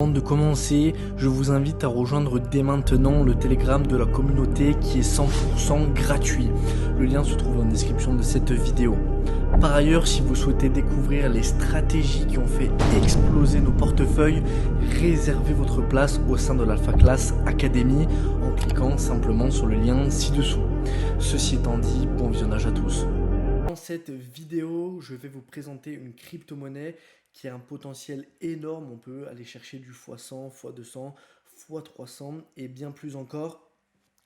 Avant de commencer, je vous invite à rejoindre dès maintenant le Telegram de la communauté qui est 100% gratuit. Le lien se trouve dans la description de cette vidéo. Par ailleurs, si vous souhaitez découvrir les stratégies qui ont fait exploser nos portefeuilles, réservez votre place au sein de l'Alpha Class Academy en cliquant simplement sur le lien ci-dessous. Ceci étant dit, bon visionnage à tous. Dans cette vidéo, je vais vous présenter une crypto-monnaie qui a un potentiel énorme. On peut aller chercher du x100, x200, x300 et bien plus encore.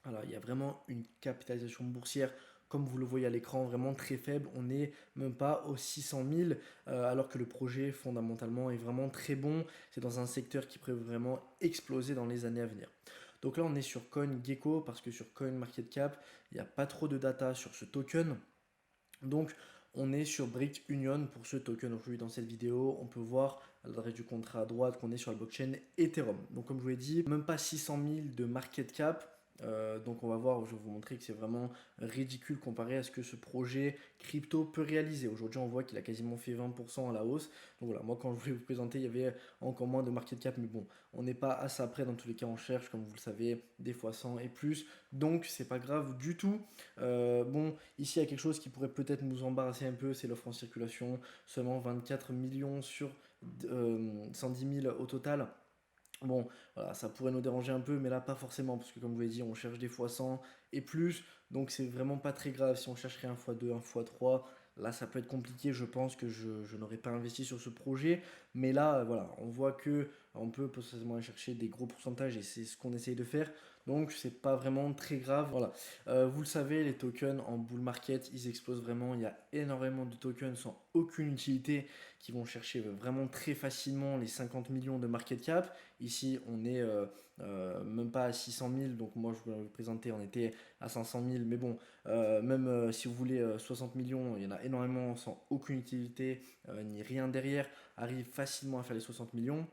Alors, il y a vraiment une capitalisation boursière, comme vous le voyez à l'écran, vraiment très faible. On n'est même pas aux 600 000, alors que le projet fondamentalement est vraiment très bon. C'est dans un secteur qui pourrait vraiment exploser dans les années à venir. Donc là, on est sur CoinGecko parce que sur CoinMarketCap, il n'y a pas trop de data sur ce token. Donc, on est sur Brick Union pour ce token aujourd'hui dans cette vidéo. On peut voir à l'adresse du contrat à droite qu'on est sur la blockchain Ethereum. Donc, comme je vous l'ai dit, même pas 600 000 de market cap. Donc, on va voir, je vais vous montrer que c'est vraiment ridicule comparé à ce que ce projet crypto peut réaliser. Aujourd'hui, on voit qu'il a quasiment fait 20% à la hausse. Donc, voilà, moi, quand je voulais vous présenter, il y avait encore moins de market cap. Mais bon, on n'est pas à ça près. Dans tous les cas, on cherche, comme vous le savez, des fois 100 et plus. Donc, c'est pas grave du tout. Bon, ici, il y a quelque chose qui pourrait peut-être nous embarrasser un peu, c'est l'offre en circulation. Seulement 24 millions sur 110 000 au total. Bon, voilà, ça pourrait nous déranger un peu, mais là, pas forcément, parce que comme je vous l'ai dit, on cherche des fois 100 et plus. Donc, c'est vraiment pas très grave. Si on chercherait un x2, un x3, là, ça peut être compliqué. Je pense que je n'aurais pas investi sur ce projet. Mais là, voilà, on voit que on peut potentiellement aller chercher des gros pourcentages et c'est ce qu'on essaye de faire. Donc, c'est pas vraiment très grave. Voilà. Vous le savez, les tokens en bull market, ils explosent vraiment. Il y a énormément de tokens sans aucune utilité qui vont chercher vraiment très facilement les 50 millions de market cap. Ici, on est même pas à 600 000. Donc, moi, je voulais vous présenter, on était à 500 000. Mais bon, même si vous voulez 60 millions, il y en a énormément sans aucune utilité ni rien derrière. Arrive facilement à faire les 60 millions.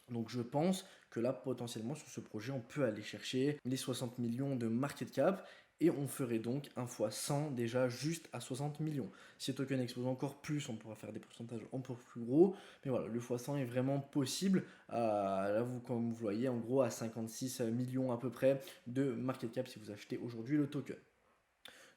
Donc je pense que là, potentiellement, sur ce projet, on peut aller chercher les 60 millions de market cap et on ferait donc un fois 100 déjà juste à 60 millions. Si le token explose encore plus, on pourra faire des pourcentages encore plus gros. Mais voilà, le fois 100 est vraiment possible. Là, comme vous voyez, en gros, à 56 millions à peu près de market cap si vous achetez aujourd'hui le token.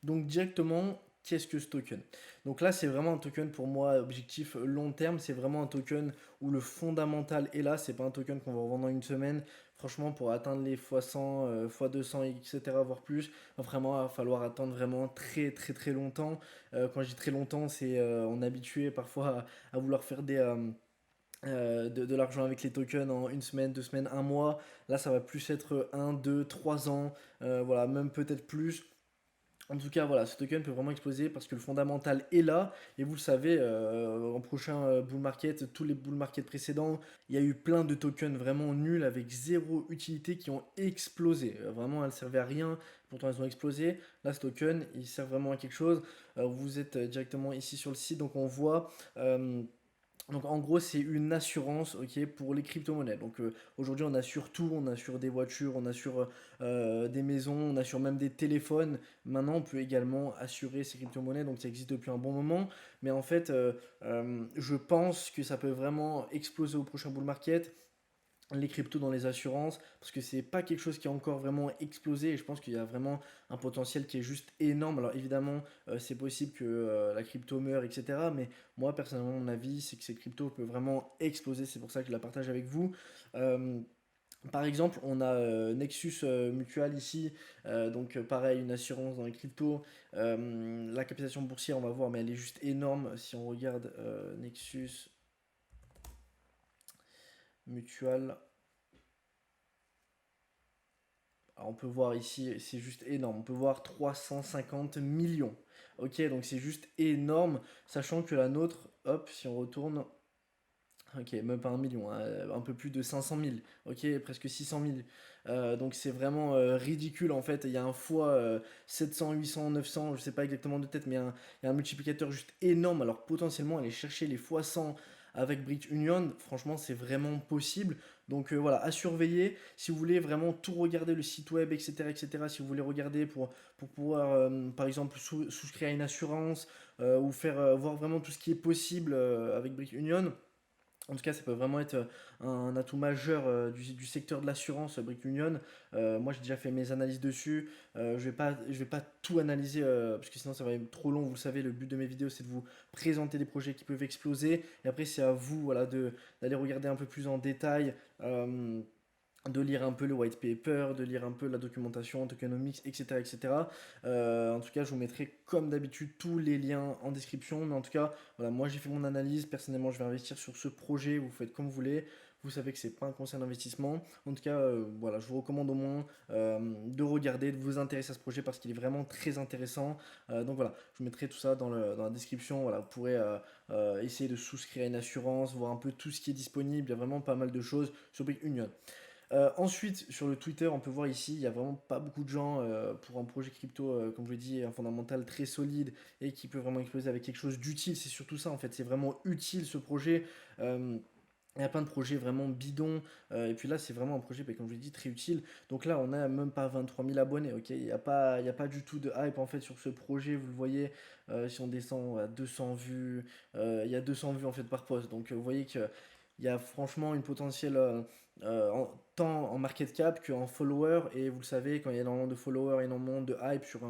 Donc directement, qu'est-ce que ce token? Donc là, c'est vraiment un token pour moi, objectif long terme. C'est vraiment un token où le fondamental est là. C'est pas un token qu'on va revendre en une semaine. Franchement, pour atteindre les x100, x200, etc., voire plus, il va falloir attendre vraiment très très très longtemps. Quand je dis très longtemps, c'est on est habitué parfois à vouloir faire de l'argent avec les tokens en une semaine, 2 semaines, un mois. Là, ça va plus être 1, 2, 3 ans, voilà, même peut-être plus. En tout cas, voilà, ce token peut vraiment exploser parce que le fondamental est là. Et vous le savez, en prochain bull market, tous les bull market précédents, il y a eu plein de tokens vraiment nuls avec zéro utilité qui ont explosé. Vraiment, elles ne servaient à rien, pourtant elles ont explosé. Là, ce token, il sert vraiment à quelque chose. Vous êtes directement ici sur le site, donc on voit. Donc en gros c'est une assurance, ok, pour les crypto-monnaies. Donc aujourd'hui on assure tout, on assure des voitures, on assure des maisons, on assure même des téléphones. Maintenant on peut également assurer ces crypto-monnaies, donc ça existe depuis un bon moment. Mais en fait je pense que ça peut vraiment exploser au prochain bull market les cryptos dans les assurances parce que c'est pas quelque chose qui a encore vraiment explosé et je pense qu'il y a vraiment un potentiel qui est juste énorme. Alors évidemment c'est possible que la crypto meure, etc., mais moi personnellement mon avis c'est que ces cryptos peuvent vraiment exploser, c'est pour ça que je la partage avec vous. Euh, Par exemple, on a Nexus Mutual ici, donc pareil, une assurance dans les cryptos. La capitalisation boursière, on va voir, mais elle est juste énorme. Si on regarde Nexus Mutual, alors, on peut voir ici, c'est juste énorme. On peut voir 350 millions. Ok, donc c'est juste énorme, sachant que la nôtre, hop, si on retourne, ok, même pas 1 million, hein, un peu plus de 500 000, ok, presque 600 000. Donc c'est vraiment ridicule en fait. Il y a un fois 700, 800, 900, je sais pas exactement de tête, mais il y a un multiplicateur juste énorme. Alors potentiellement aller chercher les fois 100 avec Bridge Union, franchement c'est vraiment possible. Donc voilà, à surveiller. Si vous voulez vraiment tout regarder, le site web, etc., etc., si vous voulez regarder pour pouvoir par exemple souscrire à une assurance ou faire voir vraiment tout ce qui est possible avec Bridge Union. En tout cas, ça peut vraiment être un atout majeur du secteur de l'assurance, Brick Union. Moi, j'ai déjà fait mes analyses dessus. Je vais pas tout analyser parce que sinon ça va être trop long. Vous le savez, le but de mes vidéos, c'est de vous présenter des projets qui peuvent exploser. Et après, c'est à vous, voilà, d'aller regarder un peu plus en détail. De lire un peu le white paper, de lire un peu la documentation, tokenomics, etc. etc. En tout cas, je vous mettrai comme d'habitude tous les liens en description. Mais en tout cas, voilà, moi j'ai fait mon analyse. Personnellement, je vais investir sur ce projet. Vous faites comme vous voulez. Vous savez que c'est pas un conseil d'investissement. En tout cas, voilà, je vous recommande au moins de regarder, de vous intéresser à ce projet parce qu'il est vraiment très intéressant. Donc voilà, je vous mettrai tout ça dans la description. Voilà, vous pourrez essayer de souscrire à une assurance, voir un peu tout ce qui est disponible. Il y a vraiment pas mal de choses sur Brick Union. Ensuite, sur le Twitter, on peut voir ici, il y a vraiment pas beaucoup de gens pour un projet crypto, comme je l'ai dit, un fondamental très solide et qui peut vraiment exploser avec quelque chose d'utile. C'est surtout ça en fait, c'est vraiment utile ce projet. Il y a plein de projets vraiment bidons, et puis là c'est vraiment un projet, bah, comme je l'ai dit, très utile. Donc là on a même pas 23 000 abonnés, ok, il y a pas du tout de hype en fait sur ce projet, vous le voyez, si on descend à 200 vues, il y a 200 vues en fait par post, donc vous voyez que il y a franchement une potentielle tant en market cap qu'en followers. Et vous le savez, quand il y a énormément de followers, énormément de hype sur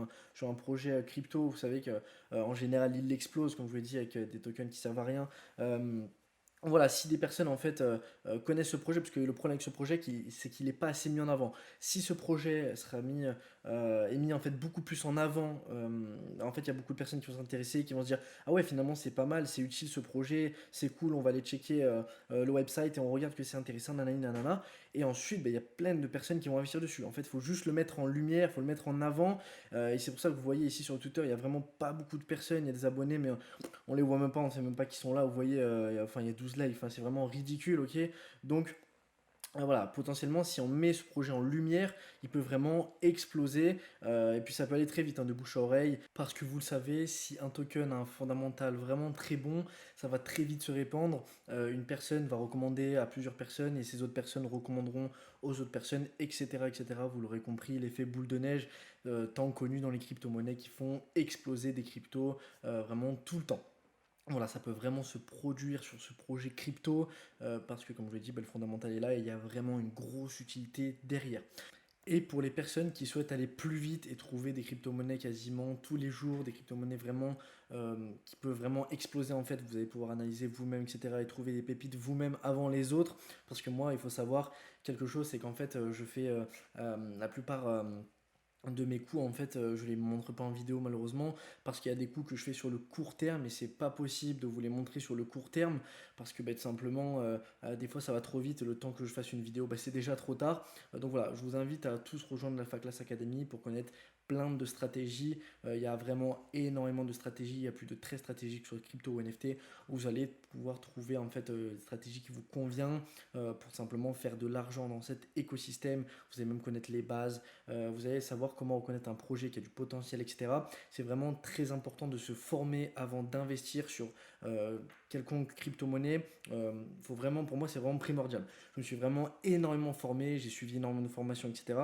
un projet crypto, vous savez que en général il explose, comme je vous l'ai dit, avec des tokens qui servent à rien. Voilà, si des personnes en fait connaissent ce projet, parce que le problème avec ce projet, c'est qu'il n'est pas assez mis en avant. Si ce projet sera est mis en fait beaucoup plus en avant, en fait il y a beaucoup de personnes qui vont s'intéresser, qui vont se dire ah ouais finalement c'est pas mal, c'est utile ce projet, c'est cool, on va aller checker le website et on regarde que c'est intéressant, nanani nanana. Et ensuite bah, il y a plein de personnes qui vont investir dessus. En fait il faut juste le mettre en lumière, il faut le mettre en avant. Et c'est pour ça que vous voyez ici sur Twitter, il y a vraiment pas beaucoup de personnes, il y a des abonnés, mais on les voit même pas, on sait même pas qui sont là. Vous voyez, enfin, il y a 12 likes, enfin, c'est vraiment ridicule, ok. Donc, voilà, potentiellement, si on met ce projet en lumière, il peut vraiment exploser. Et puis, ça peut aller très vite, hein, de bouche à oreille. Parce que vous le savez, si un token a un fondamental vraiment très bon, ça va très vite se répandre. Une personne va recommander à plusieurs personnes et ces autres personnes recommanderont aux autres personnes, etc. etc. Vous l'aurez compris, l'effet boule de neige, tant connu dans les crypto-monnaies qui font exploser des cryptos vraiment tout le temps. Voilà, ça peut vraiment se produire sur ce projet crypto parce que, comme je l'ai dit, bah, le fondamental est là et il y a vraiment une grosse utilité derrière. Et pour les personnes qui souhaitent aller plus vite et trouver des crypto-monnaies quasiment tous les jours, des crypto-monnaies vraiment qui peuvent vraiment exploser en fait, vous allez pouvoir analyser vous-même, etc. et trouver des pépites vous-même avant les autres. Parce que moi, il faut savoir quelque chose, c'est qu'en fait, je fais la plupart de mes coups en fait je les montre pas en vidéo malheureusement parce qu'il y a des coups que je fais sur le court terme et c'est pas possible de vous les montrer sur le court terme parce que bah, tout simplement des fois ça va trop vite et le temps que je fasse une vidéo bah, c'est déjà trop tard. Donc voilà, je vous invite à tous rejoindre l'Alpha Class Academy pour connaître plein de stratégies. Il y a vraiment énormément de stratégies, il y a plus de 13 stratégies sur le crypto ou NFT où vous allez pouvoir trouver en fait des stratégies qui vous convient pour simplement faire de l'argent dans cet écosystème. Vous allez même connaître les bases, vous allez savoir comment reconnaître un projet qui a du potentiel, etc. C'est vraiment très important de se former avant d'investir sur quelconque crypto-monnaie. Faut vraiment, pour moi, c'est vraiment primordial. Je me suis vraiment énormément formé, j'ai suivi énormément de formations, etc.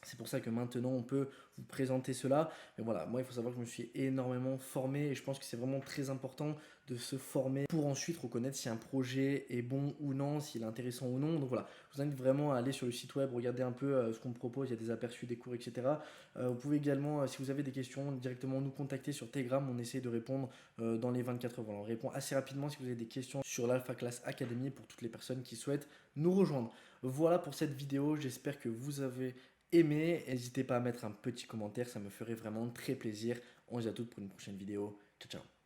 C'est pour ça que maintenant on peut vous présenter cela. Mais voilà, moi il faut savoir que je me suis énormément formé et je pense que c'est vraiment très important de se former pour ensuite reconnaître si un projet est bon ou non, s'il est intéressant ou non. Donc voilà, je vous invite vraiment à aller sur le site web, regarder un peu ce qu'on propose, il y a des aperçus, des cours, etc. Vous pouvez également, si vous avez des questions, directement nous contacter sur Telegram. On essaie de répondre dans les 24 heures. Voilà, on répond assez rapidement si vous avez des questions sur l'Alpha Class Academy pour toutes les personnes qui souhaitent nous rejoindre. Voilà pour cette vidéo, j'espère que vous avez aimé. N'hésitez pas à mettre un petit commentaire, ça me ferait vraiment très plaisir. On se dit à toutes pour une prochaine vidéo. Ciao, ciao.